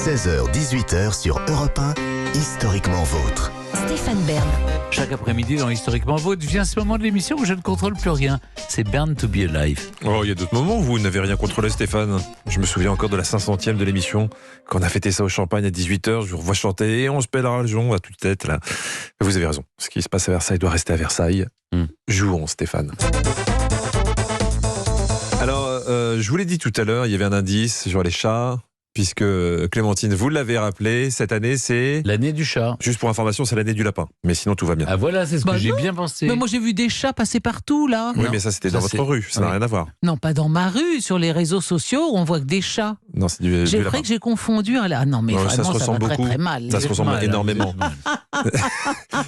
16h-18h sur Europe 1, Historiquement Vôtre. Stéphane Bern. Chaque après-midi dans Historiquement Vôtre vient ce moment de l'émission où je ne contrôle plus rien. C'est Born to be Alive. Oh, il y a d'autres moments où vous n'avez rien contrôlé, Stéphane. Je me souviens encore de la 500e de l'émission, quand on a fêté ça au champagne à 18h, je vous revois chanter et on se pèlera le jonc à toute tête là. Vous avez raison, ce qui se passe à Versailles doit rester à Versailles. Jouons, Stéphane. Alors, je vous l'ai dit tout à l'heure, il y avait un indice sur les chats, puisque Clémentine, vous l'avez rappelé, cette année c'est... L'année du chat. Juste pour information, c'est l'année du lapin. Mais sinon, tout va bien. Ah voilà, c'est ce que j'ai bien pensé. Mais moi j'ai vu des chats passer partout là. Oui, Non, mais ça c'était ça, dans votre c'est- rue, ça n'a oui. rien à voir. Non, pas dans ma rue, sur les réseaux sociaux, on voit que des chats. Non, c'est du J'ai lapin. cru que j'ai confondu. Ah non, mais Non, ça vraiment, se ça ressemble va très beaucoup. très mal. Ça se ressemble Mal, hein, énormément. mal.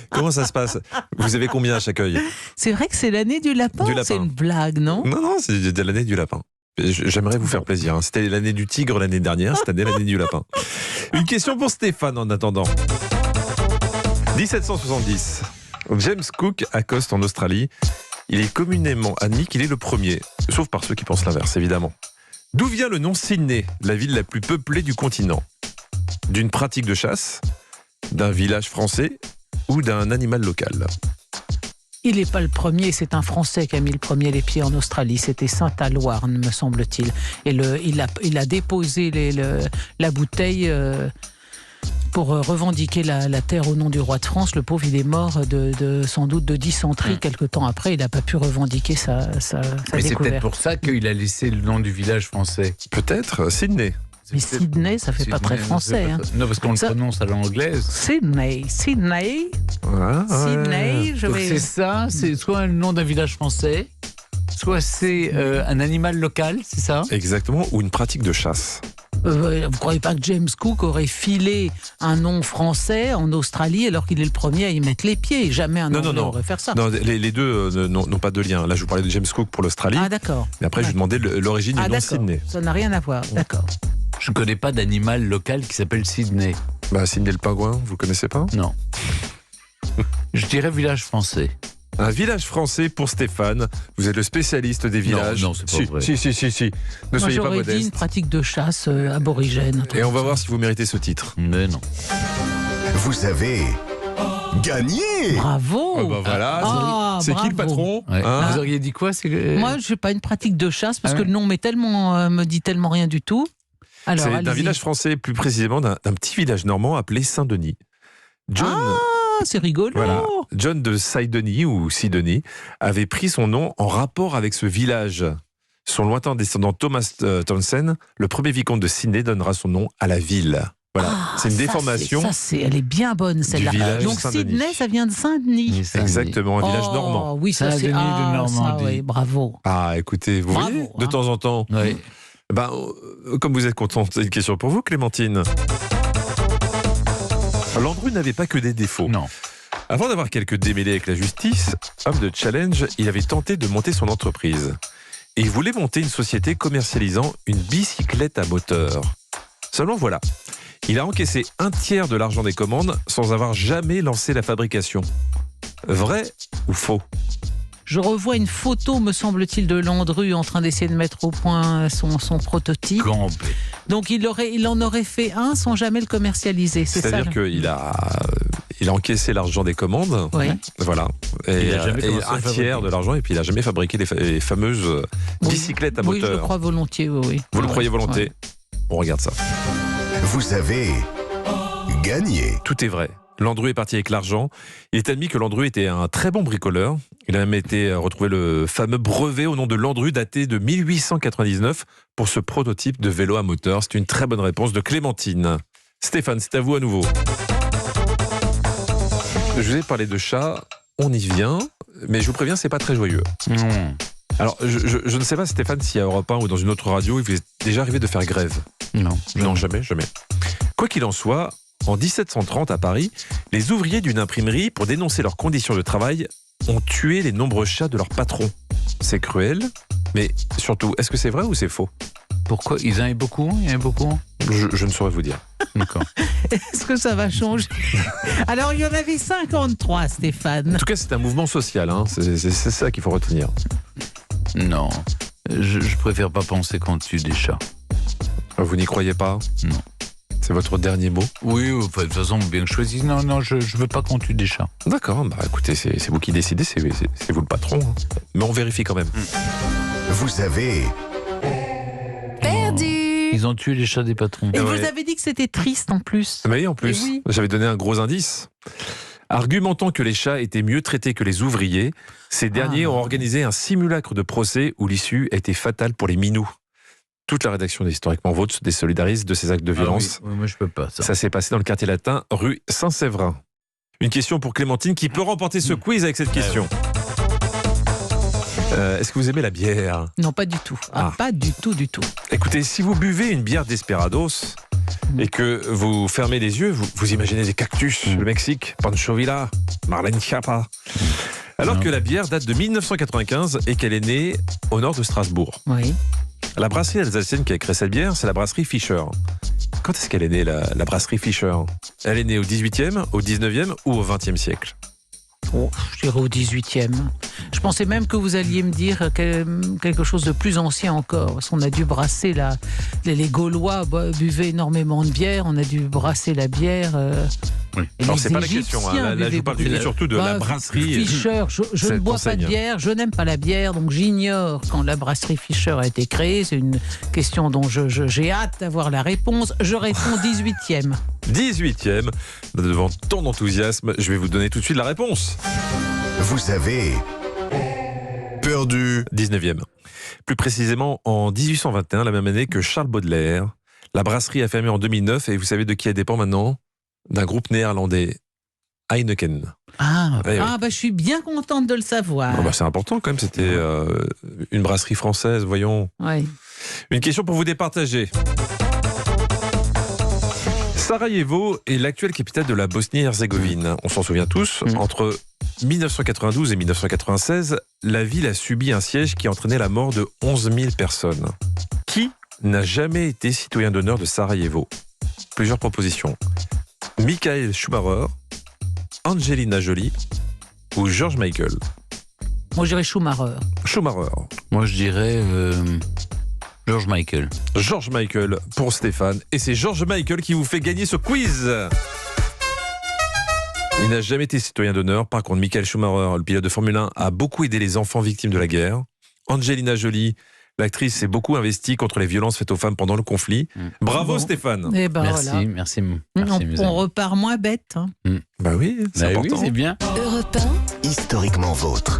Comment ça se passe? Vous avez combien à chaque œil? C'est vrai que c'est l'année du lapin. Du lapin. C'est une blague, non? Non, c'est de l'année du lapin. J'aimerais vous faire plaisir. Hein. C'était l'année du tigre l'année dernière, cette année l'année du lapin. Une question pour Stéphane en attendant. 1770, James Cook accoste en Australie. Il est communément admis qu'il est le premier, sauf par ceux qui pensent l'inverse, évidemment. D'où vient le nom Sydney, la ville la plus peuplée du continent? D'une pratique de chasse, d'un village français ou d'un animal local? Il n'est pas le premier, c'est un Français qui a mis le premier les pieds en Australie. C'était Saint-Aloirn, me semble-t-il. Et il a déposé la bouteille pour revendiquer la terre au nom du roi de France. Le pauvre, il est mort sans doute de dysenterie. Quelque temps après, il n'a pas pu revendiquer sa Mais c'est peut-être découverte. pour ça qu'il a laissé le nom du village français. Peut-être Sydney. Mais Sydney, ça fait pas très français. Hein. Non, parce qu'on le Ça- prononce à l'anglaise. Sydney, Sydney, je Donc vais... c'est ça, c'est soit le nom d'un village français, soit c'est un animal local, c'est ça? Exactement, ou une pratique de chasse. Vous croyez pas que James Cook aurait filé un nom français en Australie alors qu'il est le premier à y mettre les pieds? Jamais un Non, Anglais non, non. aurait fait ça. Non, les deux n'ont pas de lien. Là, je vous parlais de James Cook pour l'Australie. Ah d'accord. Mais après, je vous demandais l'origine du nom d'accord. Sydney. Ça n'a rien à voir. D'accord. Je ne connais pas d'animal local qui s'appelle Sydney. Bah, Sydney le pingouin, vous connaissez pas? Non. Je dirais village français. Un village français pour Stéphane. Vous êtes le spécialiste des villages. non, c'est pas si, vrai. Si. Ne Moi soyez pas j'aurais dit une modeste. pratique de chasse aborigène. Et on va voir si vous méritez ce titre. Mais non. Vous avez gagné! Bravo. Oh, bah voilà. Ah, c'est qui le bravo. patron? Ouais. Hein? Vous auriez dit quoi? Moi je n'ai pas une pratique de chasse parce Ah que ouais. le nom me dit tellement rien du tout. Alors, C'est d'un allez-y. village français, plus précisément d'un petit village normand appelé Saint-Denis. John, Ah, c'est rigolo. voilà, John de Saint-Denis ou Sidonie avait pris son nom en rapport avec ce village. Son lointain descendant Thomas Townsend, le premier vicomte de Sydney, donnera son nom à la ville. Voilà, Ah, c'est une ça, déformation. elle est bien bonne celle-là. village Donc Saint-Denis. Sydney, ça vient de Saint-Denis. Exactement, un village Oh, normand. Oui, ça c'est Saint-Denis de Normandie. ça, oui, bravo. Ah, écoutez, vous Bravo, voyez, de hein. temps en temps. Oui. Ben, comme vous êtes contente, c'est une question pour vous, Clémentine. Landru n'avait pas que des défauts. Non. Avant d'avoir quelques démêlés avec la justice, homme de challenge, il avait tenté de monter son entreprise. Et il voulait monter une société commercialisant une bicyclette à moteur. Seulement voilà, il a encaissé un tiers de l'argent des commandes sans avoir jamais lancé la fabrication. Vrai ou faux? Je revois une photo, me semble-t-il, de Landru en train d'essayer de mettre au point son prototype. Complet. Donc il en aurait fait un sans jamais le commercialiser, c'est ça? C'est-à-dire qu'il a encaissé l'argent des commandes, Oui. voilà, Il a jamais et commencé à un fabriquer. tiers de l'argent, et puis il n'a jamais fabriqué les fameuses bicyclettes à Oui, je moteur. le crois volontiers, oui. Vous le Ouais, croyez volonté? ouais. On regarde ça. Vous avez gagné! Tout est vrai. Landru est parti avec l'argent. Il est admis que Landru était un très bon bricoleur. Il a même été retrouvé le fameux brevet au nom de Landru daté de 1899 pour ce prototype de vélo à moteur. C'est une très bonne réponse de Clémentine. Stéphane, c'est à vous à nouveau. Je vous ai parlé de chat, on y vient, mais je vous préviens, c'est pas très joyeux. Non. Alors, je ne sais pas, Stéphane, si à Europe 1 ou dans une autre radio, il vous est déjà arrivé de faire grève. Non. Non, jamais. Quoi qu'il en soit, en 1730 à Paris, les ouvriers d'une imprimerie, pour dénoncer leurs conditions de travail, ont tué les nombreux chats de leur patron. C'est cruel, mais surtout, est-ce que c'est vrai ou c'est faux? Pourquoi? Il y en avait beaucoup? Je ne saurais vous dire. D'accord. Est-ce que ça va changer? Alors, il y en avait 53, Stéphane. En tout cas, c'est un mouvement social, hein. C'est ça qu'il faut retenir. Non. Je préfère pas penser qu'on tue des chats. Vous n'y croyez pas? Non. C'est votre dernier mot? Oui, enfin, de toute façon, bien choisi. Non, je veux pas qu'on tue des chats. D'accord, bah écoutez, c'est vous qui décidez, c'est vous le patron. Hein. Mais on vérifie quand même. Vous avez Perdu. Ils ont tué les chats des patrons. Et Ouais. vous avez dit que c'était triste en plus. Mais en plus, Eh oui. j'avais donné un gros indice. Argumentant que les chats étaient mieux traités que les ouvriers, ces derniers ont organisé un simulacre de procès où l'issue a été fatale pour les minous. Toute la rédaction d'Historiquement Vôtre se désolidarise de ces actes de violence. Ah oui, moi, je peux pas, ça. Ça s'est passé dans le quartier latin, rue Saint-Séverin. Une question pour Clémentine qui peut remporter ce quiz avec cette question. Est-ce que vous aimez la bière? Non, pas du tout. Ah. Pas du tout, du tout. Écoutez, si vous buvez une bière Desperados et que vous fermez les yeux, vous imaginez des cactus, le Mexique, Pancho Villa, Marlène Schiappa. Alors que la bière date de 1995 et qu'elle est née au nord de Strasbourg. Oui. La brasserie alsacienne qui a créé cette bière, c'est la brasserie Fischer. Quand est-ce qu'elle est née, la brasserie Fischer? Elle est née au 18e, au 19e ou au 20e siècle? Oh, je dirais au 18e. Je pensais même que vous alliez me dire quelque chose de plus ancien encore. Parce qu'on a dû brasser les Gaulois buvaient énormément de bière. On a dû brasser la bière. Oui. Et Alors les c'est pas la question, hein. Égyptiens Là, je buvaient vous parle beaucoup. surtout de la brasserie. Fischer, je ne Cette bois pas de enseigne. bière, je n'aime pas la bière, donc j'ignore quand la brasserie Fischer a été créée. C'est une question dont j'ai hâte d'avoir la réponse. Je réponds 18e. 18e. Devant tant d'enthousiasme, je vais vous donner tout de suite la réponse. Vous avez perdu 19e. Plus précisément en 1821, la même année que Charles Baudelaire. La brasserie a fermé en 2009 et vous savez de qui elle dépend maintenant? D'un groupe néerlandais, Heineken. Ah, Ouais, ouais. je suis bien contente de le savoir. Bon, bah, c'est important quand même, c'était une brasserie française, voyons. Ouais. Une question pour vous départager. Sarajevo est l'actuelle capitale de la Bosnie-Herzégovine. On s'en souvient tous. Entre 1992 et 1996, la ville a subi un siège qui a entraîné la mort de 11 000 personnes. Qui n'a jamais été citoyen d'honneur de Sarajevo? Plusieurs propositions. Michael Schumacher, Angelina Jolie ou George Michael? Moi, je dirais Schumacher. Schumacher. Moi, je dirais George Michael. George Michael pour Stéphane. Et c'est George Michael qui vous fait gagner ce quiz. Il n'a jamais été citoyen d'honneur. Par contre, Michael Schumacher, le pilote de Formule 1, a beaucoup aidé les enfants victimes de la guerre. Angelina Jolie, l'actrice, s'est beaucoup investie contre les violences faites aux femmes pendant le conflit. Bravo Bon. Stéphane. Eh ben Merci, voilà. merci, merci, mes On amis. repart moins bête. Hein. Bah oui, c'est Bah oui, important. c'est bien. Europe 1. historiquement vôtre.